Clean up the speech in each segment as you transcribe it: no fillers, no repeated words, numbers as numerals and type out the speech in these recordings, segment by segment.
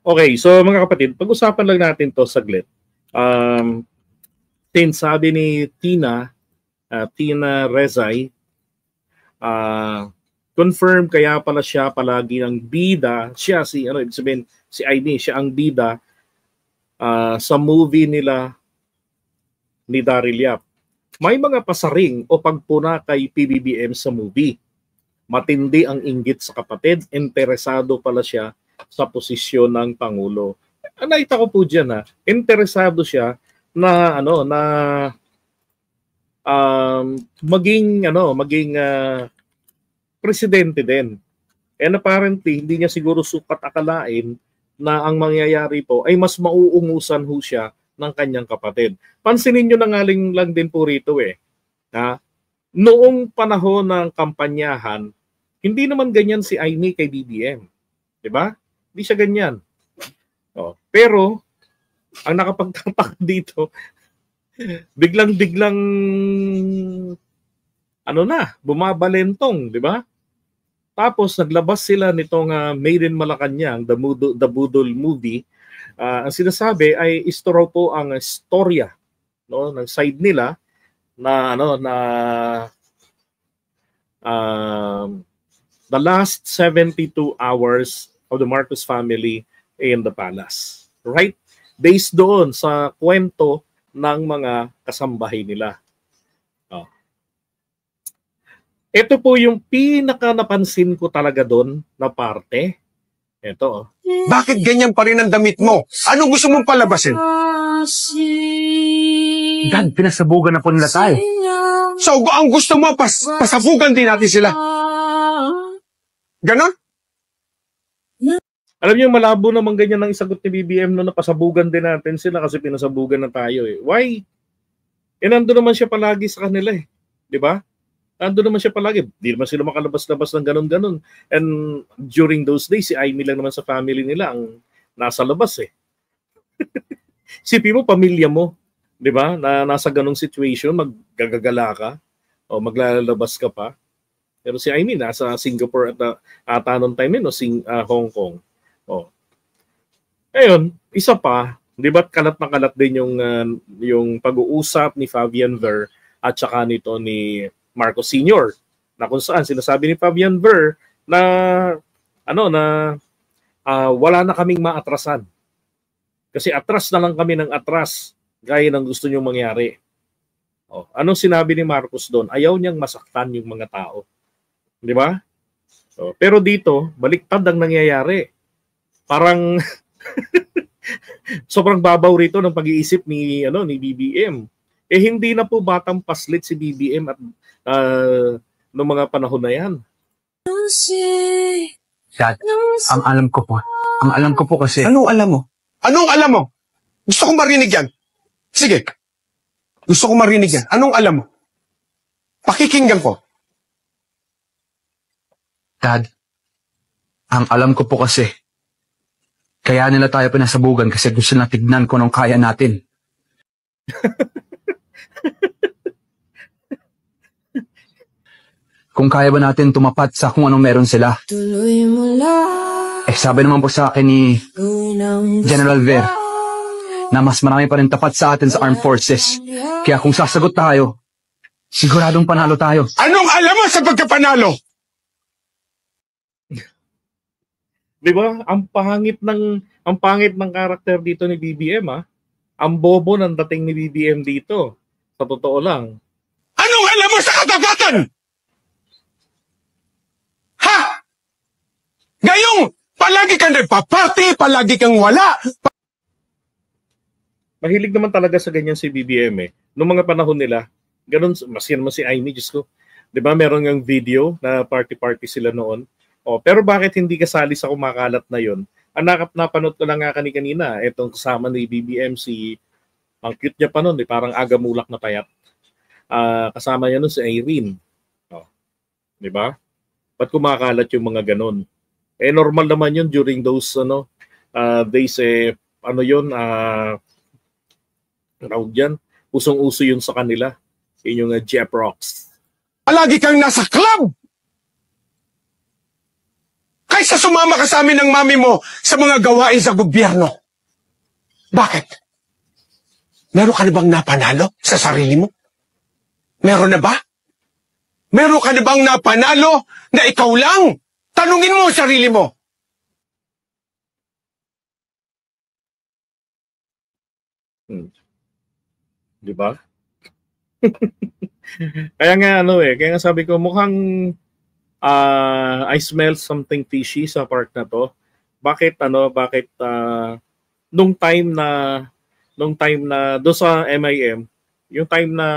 Okay, so mga kapatid, pag-usapan lang natin to saglit. Since sabi ni Tina Rezay, confirm kaya pala siya palagi ang bida, siya ibig sabihin, si Aimee, siya ang bida sa movie nila ni Daryl Yap. May mga pasaring o pagpuna kay PBBM sa movie. Matindi ang inggit sa kapatid, interesado pala siya sa posisyon ng Pangulo. Nakita ko po diyan interesado siya na maging presidente din. And apparently hindi niya siguro sukat akalain na ang mangyayari po ay mas mauungusan ho siya ng kanyang kapatid. Pansinin niyo na lang din po rito noong panahon ng kampanyahan, hindi naman ganyan si Aimee kay BBM. 'Di ba? Hindi siya ganyan. Pero ang nakapagtataka dito, biglang bumabalentong, 'di ba? Tapos naglabas sila nitong Made in Malacanang, the Budol movie. Ang sinasabi ay ito raw po ang istorya ng side nila na the last 72 hours of the Marcos family in the palace. Right? Based doon sa kwento ng mga kasambahay nila. Ito po yung pinaka napansin ko talaga doon na parte. Ito. Bakit ganyan pa rin ang damit mo? Anong gusto mong palabasin? Dan, pinasabugan na po nila tayo. So, ang gusto mo, pasabugan din natin sila. Ganon? Alam niyo, malabo naman ganyan ang isagot ni BBM na pasabugan din natin sila kasi pinasabugan na tayo eh. Why? Nandun naman siya palagi sa kanila eh. Di ba? Nandun naman siya palagi. Di naman sila makalabas-labas ng ganon-ganon. And during those days, si Aimee lang naman sa family nila ang nasa labas eh. Sipin mo, pamilya mo. Di ba? Na nasa ganong situation, maggagagala ka o maglalabas ka pa. Pero si Aimee nasa Singapore at anong time yun, Hong Kong. Ngayon, isa pa, di ba kalat na kalat din yung pag-uusap ni Fabian Ver at saka nito ni Marcos Sr. Na kung saan sinasabi ni Fabian Ver na wala na kaming maatrasan. Kasi atras na lang kami ng atras gaya ng gusto niyong mangyari. Anong sinabi ni Marcos doon? Ayaw niyang masaktan yung mga tao. Di ba? Pero dito, baliktad ang nangyayari. Parang sobrang babaw rito ng pag-iisip ni BBM. Hindi na po batang paslit si BBM at noong mga panahon na yan. Dad, ang alam ko po kasi... Anong alam mo? Anong alam mo? Gusto ko marinig yan. Sige. Gusto ko marinig yan. Anong alam mo? Pakikinggan ko. Dad, ang alam ko po kasi, kaya nila tayo pinasabugan kasi gusto na tignan ko nung kaya natin. Kung kaya ba natin tumapat sa kung anong meron sila. Sabi naman po sa akin ni General Ver na mas marami pa rin tapat sa atin sa armed forces. Kaya kung sasagot tayo, siguradong panalo tayo. Anong alam mo sa pagkapanalo? Di ba? Ang pangit ng karakter dito ni BBM Ang bobo ng dating ni BBM dito. Sa totoo lang. Anong alam mo sa katapatan? Ha? Gayong palagi kang nagpa-party, palagi kang wala. Mahilig naman talaga sa ganyan si BBM Noong mga panahon nila, ganun, mas yan naman si Aimee, Diyos ko. Di ba meron yung video na party-party sila noon? Pero bakit hindi kasali sa kumakalat na yon? Ang napanood ko lang nga kanina, itong kasama ni BBM ang cute niya pa noon, parang agamulak na payat. Kasama niya noon si Irene. Di ba? Ba't kumakalat yung mga ganon? Normal naman yun during those days usong-uso yun sa kanila. Yun yung Jeff Rocks. Palagi kang nasa club! Kaysa sumama ka sa amin ng mami mo sa mga gawain sa gobyerno. Bakit? Meron ka na bang napanalo sa sarili mo? Meron na ba? Meron ka na bang napanalo na ikaw lang? Tanungin mo ang sarili mo. Di ba? Kaya nga kaya nga sabi ko mukhang I smell something fishy sa part na to. Bakit nung time na do sa MIM, yung time na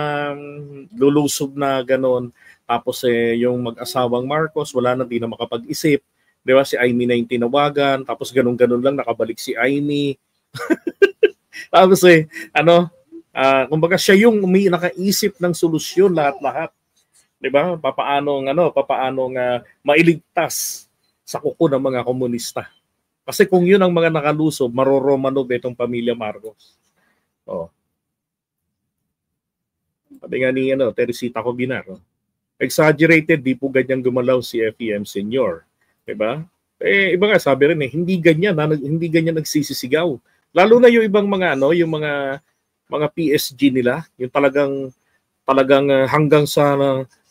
lulusob na ganon, tapos yung mag-asawang Marcos wala na, di na makapag-isip, di ba? Si Amy na yung tinawagan, tapos ganon-ganon lang nakabalik si Amy. Tapos kumbaga siya yung nakaisip ng solusyon lahat-lahat. 'Di ba? Papaano mailigtas sa kuko ng mga komunista. Kasi kung 'yun ang mga nakalusob, maroromanov itong pamilya Marcos. Oh. Sabi nga ni Teresita Cobinar, exaggerated, di po ganyan gumalaw si FEM Senior. 'Di ba? Iba nga sabi rin hindi ganyan nagsisisigaw. Lalo na yung ibang mga yung mga PSG nila, yung talagang hanggang sa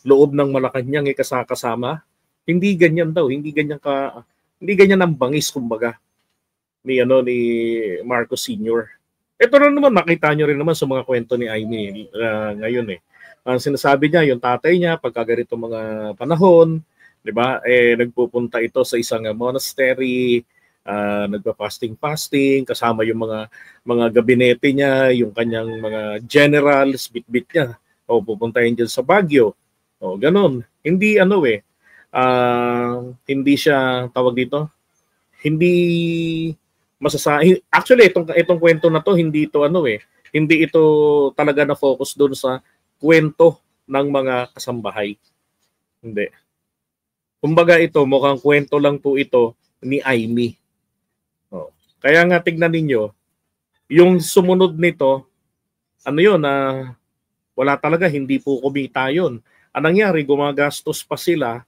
loob ng Malacanang kasama. Hindi ganyan daw, hindi ganyan ang bangis kumbaga ni Marcos Senior. Ito na naman makita nyo rin naman sa mga kwento ni Amy ngayon Ang sinasabi niya, yung tatay niya pagka ganito mga panahon, 'di ba? Nagpupunta ito sa isang monastery, nagpa-fasting kasama yung mga gabinete niya, yung kanyang mga generals, bitbit niya. O pupuntahin diyan sa Baguio. O ganun. Hindi hindi siya tawag dito. Hindi actually itong kwento na to hindi ito talaga na focus doon sa kwento ng mga kasambahay. Hindi. Kumbaga ito mukhang kwento lang po ito ni Amy. Kaya nga tignan ninyo, yung sumunod nito, wala talaga, hindi po kumita yun. Ang nangyari, gumagastos pa sila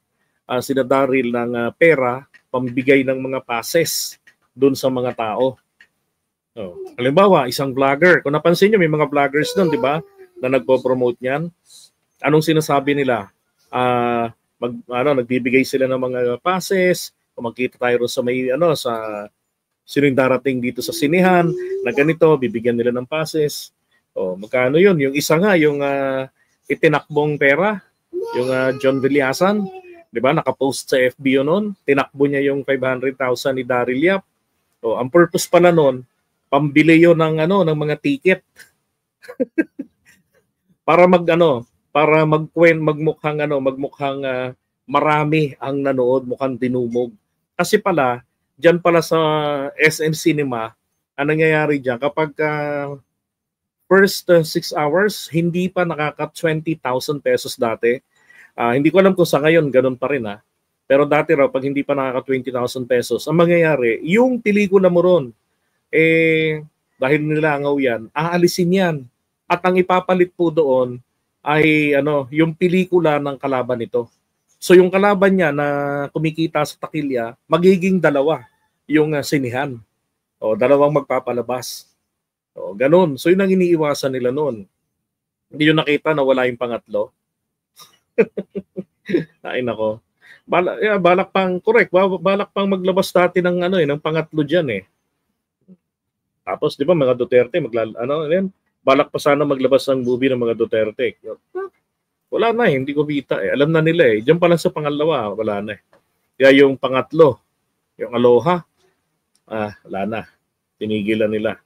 Daryl ng pera, pambigay ng mga passes doon sa mga tao. Halimbawa, isang vlogger, kung napansin nyo, may mga vloggers doon, di ba, na nagpo-promote niyan. Anong sinasabi nila? Nagbibigay sila ng mga passes, kung magkita tayo sa sino yung darating dito sa sinehan na ganito, bibigyan nila ng passes. Magkano yun? Yung isa nga, yung itinakbong pera, yung John Villasan, di ba? Nakapost sa FB yun noon. Tinakbo niya yung 500,000 ni Daryl Yap. Ang purpose pala noon, pambili yun ng mga ticket. para magmukhang marami ang nanood, mukhang dinumog. Kasi pala diyan pala sa SM Cinema, ang nangyayari diyan kapag first 6 hours, hindi pa nakaka 20,000 pesos dati. Hindi ko alam kung sa ngayon ganun pa rin Pero dati raw pag hindi pa nakaka 20,000 pesos, ang mangyayari, yung pelikula mo ron, dahil nilangaw yan, aalisin yan. At ang ipapalit po doon ay yung pelikula ng kalaban nito. So yung kalaban niya na kumikita sa takilya, magiging dalawa yung sinihan. Dalawang magpapalabas. Ganun. So yun ang iniiwasan nila noon. Hindi yung nakita na wala yung pangatlo. Ay nako. Balak pang correct. Balak pang maglabas dati ng ng pangatlo diyan Tapos 'di ba mga Duterte balak pa sana maglabas ng movie ng mga Duterte. Wala na hindi ko kita Alam na nila Diyan pa lang sa pangalawa, wala na Kaya yung pangatlo, yung Aloha, wala na. Tinigilan nila.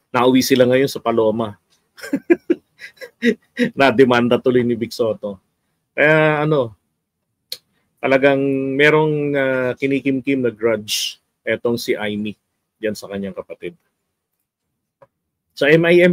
Nauwi sila ngayon sa Paloma. Na-demanda tuloy ni Vic Soto. Kaya talagang merong kinikim-kim na grudge etong si Amy diyan sa kanyang kapatid. Sa MIM